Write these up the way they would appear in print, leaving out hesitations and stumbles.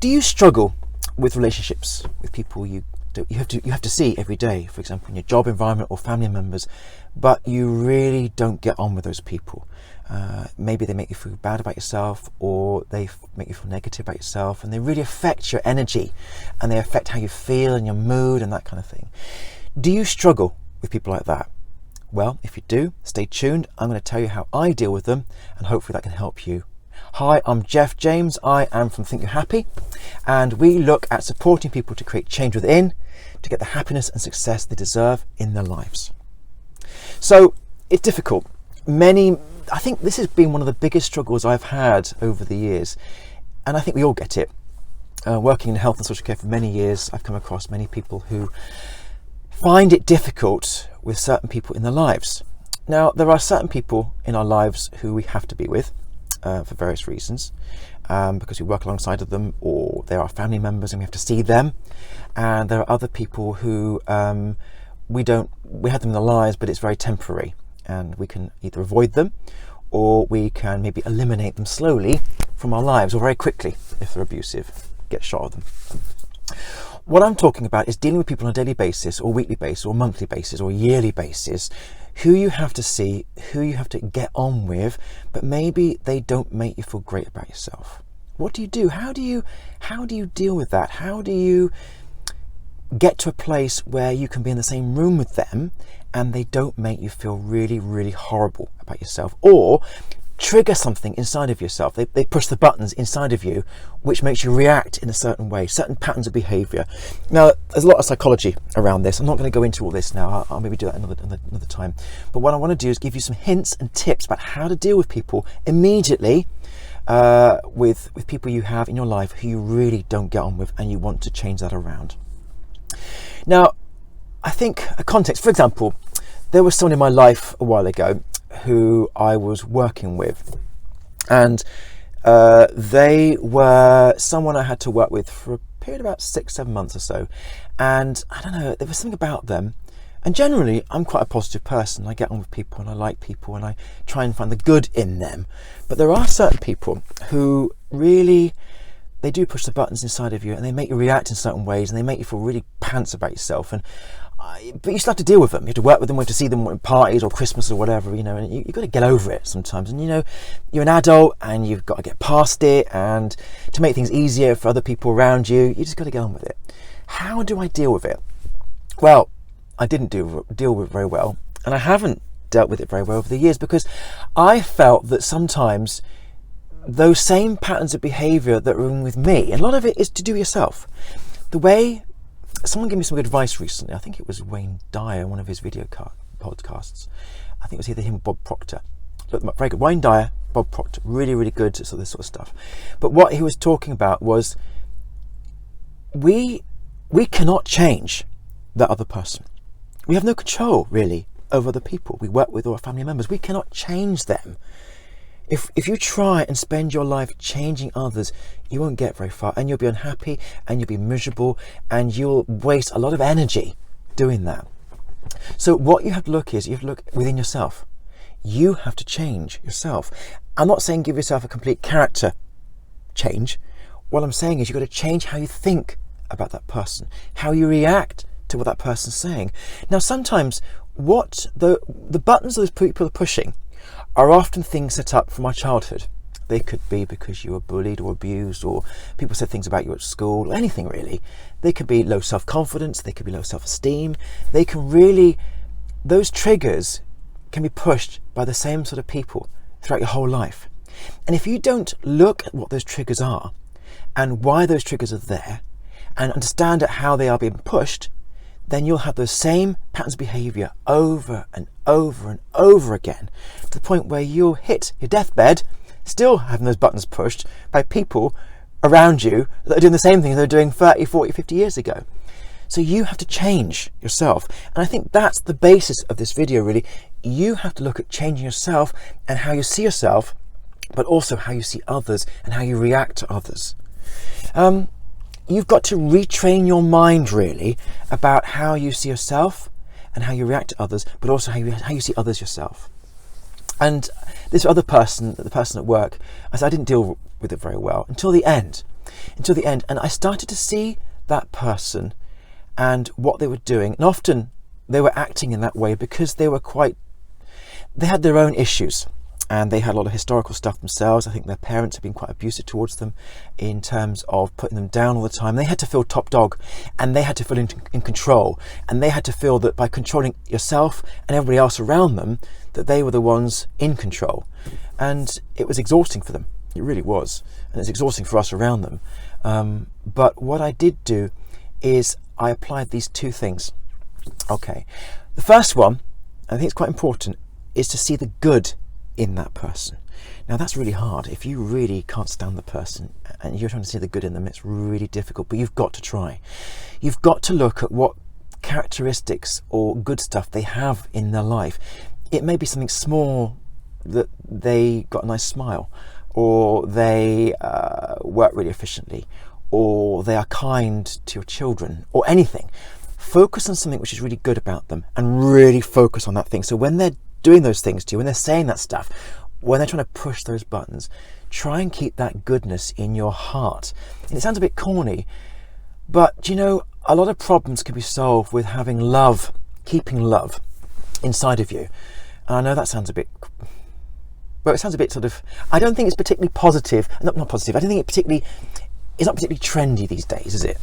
Do you struggle with relationships with people you have to see every day, for example, in your job environment or family members, but you really don't get on with those people? Maybe they make you feel bad about yourself, or they make you feel negative about yourself, and they really affect your energy, and they affect how you feel and your mood and that kind of thing. Do you struggle with people like that? Well, if you do, stay tuned. I'm going to tell you how I deal with them, and hopefully that can help you. Hi, I'm Jeff James. I am from Think You're Happy, and we look at supporting people to create change within, to get the happiness and success they deserve in their lives. So it's difficult. I think this has been one of the biggest struggles I've had over the years, and I think we all get it. Working in health and social care for many years, I've come across many people who find it difficult with certain people in their lives. Now, there are certain people in our lives who we have to be with for various reasons, because we work alongside of them, or they are family members and we have to see them. And there are other people who we have them in our lives, but it's very temporary, and we can either avoid them, or we can maybe eliminate them slowly from our lives, or very quickly if they're abusive, get shot of them. What I'm talking about is dealing with people on a daily basis, or weekly basis, or monthly basis, or yearly basis, who you have to see, who you have to get on with, but maybe they don't make you feel great about yourself. What do you do? How do you deal with that? How do you get to a place where you can be in the same room with them and they don't make you feel really, really horrible about yourself, or trigger something inside of yourself? They push the buttons inside of you which makes you react in a certain way, certain patterns of behavior. Now, there's a lot of psychology around this. I'm not going to go into all this now. I'll maybe do that another time. But what I want to do is give you some hints and tips about how to deal with people immediately, with people you have in your life who you really don't get on with, and you want to change that around. Now, I think a context, for example, there was someone in my life a while ago who I was working with, and they were someone I had to work with for a period of about 6-7 months or so. And I don't know, there was something about them. And generally, I'm quite a positive person. I get on with people and I like people and I try and find the good in them. But there are certain people who really, they do push the buttons inside of you, and they make you react in certain ways, and they make you feel really pants about yourself. But you still have to deal with them. You have to work with them, you have to see them at parties or Christmas or whatever, and you've got to get over it sometimes. And you're an adult and you've got to get past it, and to make things easier for other people around you, you just got to get on with it. How do I deal with it? Well, I didn't deal with it very well, and I haven't dealt with it very well over the years, because I felt that sometimes those same patterns of behavior that were in with me, and a lot of it is to do with yourself. The way someone gave me some good advice recently, I think it was Dyer, one of his video podcasts. I think it was either him or Bob Proctor. Look, very good. Dyer, Bob Proctor, really, really good at this sort of stuff. But what he was talking about was we cannot change that other person. We have no control, really, over other people we work with or our family members. We cannot change them. If you try and spend your life changing others, you won't get very far, and you'll be unhappy, and you'll be miserable, and you'll waste a lot of energy doing that. So what you have to look within yourself. You have to change yourself. I'm not saying give yourself a complete character change. What I'm saying is you've got to change how you think about that person, how you react to what that person's saying. Now, sometimes what the buttons those people are pushing are often things set up from our childhood. They could be because you were bullied or abused, or people said things about you at school, anything really. They could be low self-confidence, they could be low self-esteem. Those triggers can be pushed by the same sort of people throughout your whole life. And if you don't look at what those triggers are and why those triggers are there, and understand how they are being pushed, then you'll have those same patterns of behavior over and over and over again, to the point where you'll hit your deathbed still having those buttons pushed by people around you that are doing the same thing they were doing 30, 40, 50 years ago. So you have to change yourself. And I think that's the basis of this video, really. You have to look at changing yourself and how you see yourself, but also how you see others and how you react to others. You've got to retrain your mind, really, about how you see yourself and how you react to others, but also how you see others yourself. And this other person, the person at work, I didn't deal with it very well until the end. until the end. And I started to see that person and what they were doing. And often they were acting in that way because they had their own issues. And they had a lot of historical stuff themselves. I think their parents had been quite abusive towards them in terms of putting them down all the time. They had to feel top dog, and they had to feel in control. And they had to feel that by controlling yourself and everybody else around them, that they were the ones in control. And it was exhausting for them. It really was. And it's exhausting for us around them. But what I did do is I applied these two things. Okay. The first one, I think it's quite important, is to see the good in that person. Now that's really hard. If you really can't stand the person and you're trying to see the good in them, it's really difficult, but you've got to try. You've got to look at what characteristics or good stuff they have in their life. It may be something small, that they got a nice smile, or they work really efficiently, or they are kind to your children, or anything. Focus on something which is really good about them and really focus on that thing. So when they're doing those things to you, when they're saying that stuff, when they're trying to push those buttons, try and keep that goodness in your heart. And it sounds a bit corny, but do you know, a lot of problems can be solved with having love, keeping love inside of you. And I know that sounds a bit, well, it sounds a bit sort of, I don't think it's particularly positive, not positive, I don't think it's not particularly trendy these days, is it?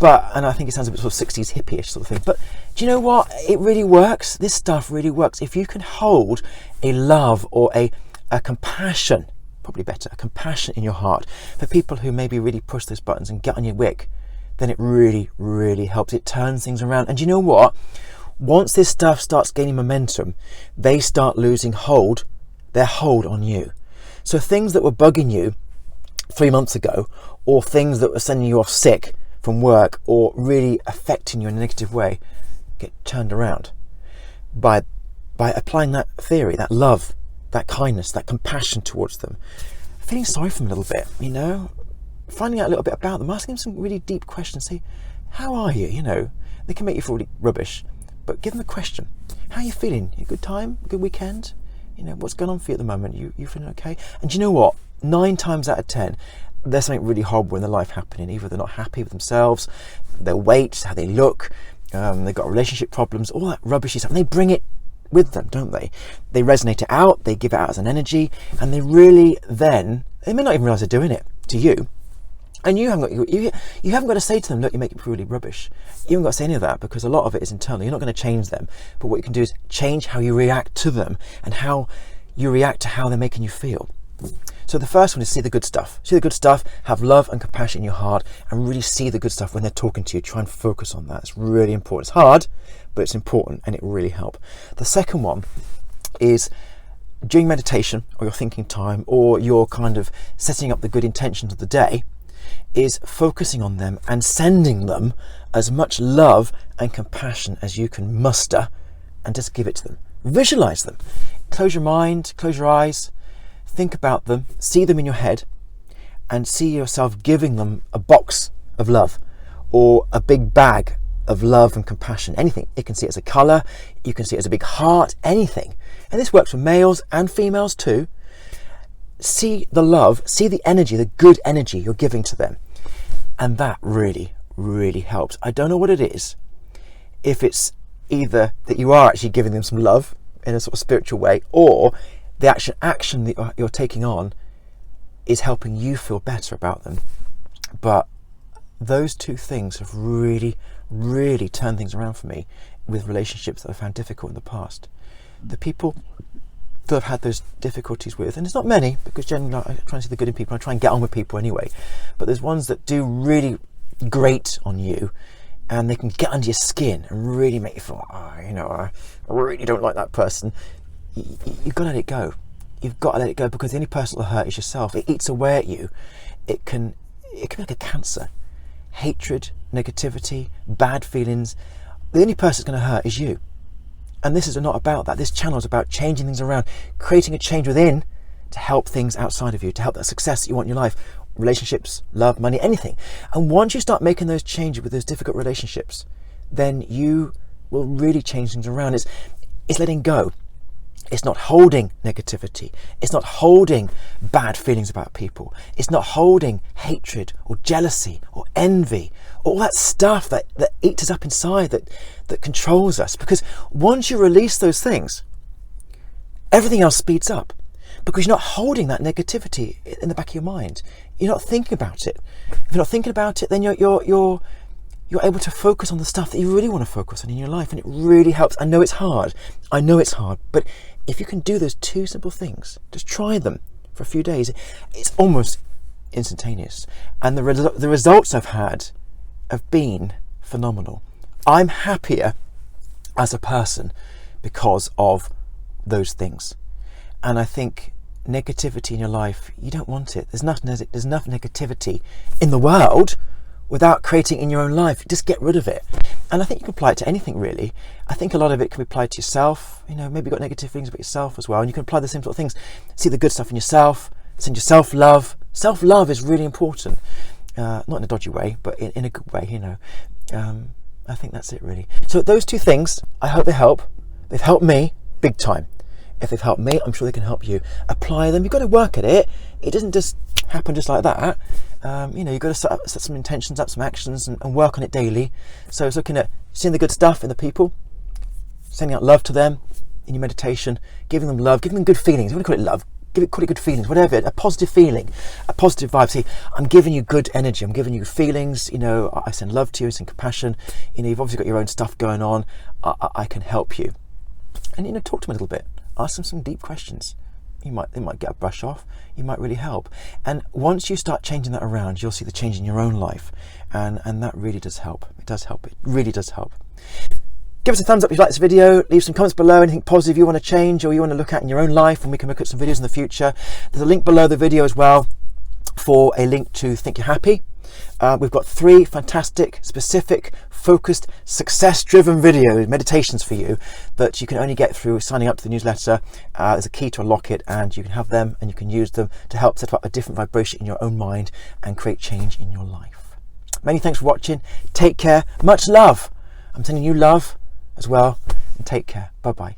And I think it sounds a bit sort of 60s hippie-ish sort of thing. But do you know what? It really works. This stuff really works. If you can hold a love or a compassion, probably better, a compassion in your heart for people who maybe really push those buttons and get on your wick, then it really, really helps. It turns things around. And do you know what? Once this stuff starts gaining momentum, they start losing their hold on you. So things that were bugging you 3 months ago, or things that were sending you off sick from work or really affecting you in a negative way, get turned around by applying that theory, that love, that kindness, that compassion towards them, feeling sorry for them a little bit, you know, finding out a little bit about them, asking them some really deep questions. Say, how are you? You know, they can make you feel really rubbish, but give them a question. How are you feeling? You good time? Good weekend? You know, what's going on for you at the moment? You feeling okay? And do you know what? 9 times out of 10, there's something really horrible in their life happening. Either they're not happy with themselves, their weight, how they look, they've got relationship problems, all that rubbishy stuff, and they bring it with them, don't they? They resonate it out, they give it out as an energy, and they really then, they may not even realise they're doing it to you, and you haven't got to say to them, look, you make it really rubbish. You haven't got to say any of that, because a lot of it is internal. You're not going to change them, but what you can do is change how you react to them and how you react to how they're making you feel. So the first one is see the good stuff. See the good stuff, have love and compassion in your heart, and really see the good stuff when they're talking to you. Try and focus on that. It's really important. It's hard, but it's important, and it will really help. The second one is during meditation or your thinking time, or your kind of setting up the good intentions of the day, is focusing on them and sending them as much love and compassion as you can muster, and just give it to them. Visualize them. Close your mind, close your eyes, think about them, see them in your head, and see yourself giving them a box of love or a big bag of love and compassion. Anything. You can see it as a colour, you can see it as a big heart, anything. And this works for males and females too. See the love, see the energy, the good energy you're giving to them. And that really, really helps. I don't know what it is. If it's either that you are actually giving them some love in a sort of spiritual way, or the action that you're taking on is helping you feel better about them. But those two things have really, really turned things around for me with relationships that I found difficult in the past. The people that I've had those difficulties with, and it's not many, because generally I try and see the good in people, I try and get on with people anyway, but there's ones that do really grate on you, and they can get under your skin and really make you feel, I really don't like that person. You've got to let it go. You've got to let it go, because the only person that'll hurt is yourself. It eats away at you. It can be like a cancer. Hatred, negativity, bad feelings. The only person that's going to hurt is you. And this is not about that. This channel is about changing things around, creating a change within to help things outside of you, to help that success that you want in your life. Relationships, love, money, anything. And once you start making those changes with those difficult relationships, then you will really change things around. It's letting go. It's not holding negativity. It's not holding bad feelings about people. It's not holding hatred or jealousy or envy, all that stuff that eats us up inside, that controls us. Because once you release those things, everything else speeds up, because you're not holding that negativity in the back of your mind. You're not thinking about it. If you're not thinking about it, then you're able to focus on the stuff that you really want to focus on in your life, and it really helps. I know it's hard, but if you can do those two simple things, just try them for a few days, it's almost instantaneous. And the results I've had have been phenomenal. I'm happier as a person because of those things. And I think negativity in your life, you don't want it. There's enough negativity in the world without creating in your own life. Just get rid of it. And I think you can apply it to anything, really. I think a lot of it can be applied to yourself. You know, maybe you've got negative feelings about yourself as well, and you can apply the same sort of things. See the good stuff in yourself, send yourself love. Self-love is really important. Not in a dodgy way, but in a good way, you know. I think that's it, really. So those two things, I hope they help. They've helped me big time. If they've helped me, I'm sure they can help you. Apply them. You've got to work at it. It doesn't just happen just like that. You know, you've got to set some intentions, up some actions, and work on it daily. So it's looking at seeing the good stuff in the people, sending out love to them in your meditation, giving them love, giving them good feelings. You want to call it love, call it good feelings, whatever, a positive feeling, a positive vibe. See, I'm giving you good energy, I'm giving you good feelings. You know, I send love to you, I send compassion. You know, you've obviously got your own stuff going on. I can help you. And, you know, talk to them a little bit. Ask them some deep questions. They might get a brush off. You might really help. And once you start changing that around, you'll see the change in your own life. And that really does help. It does help. It really does help. Give us a thumbs up if you like this video. Leave some comments below, anything positive you want to change or you want to look at in your own life, and we can look at some videos in the future. There's a link below the video as well for a link to Think You're Happy. We've got 3 fantastic, specific, focused, success-driven videos, meditations for you that you can only get through signing up to the newsletter. There's a key to unlock it, and you can have them and you can use them to help set up a different vibration in your own mind and create change in your life. Many thanks for watching. Take care. Much love. I'm sending you love as well. And take care. Bye-bye.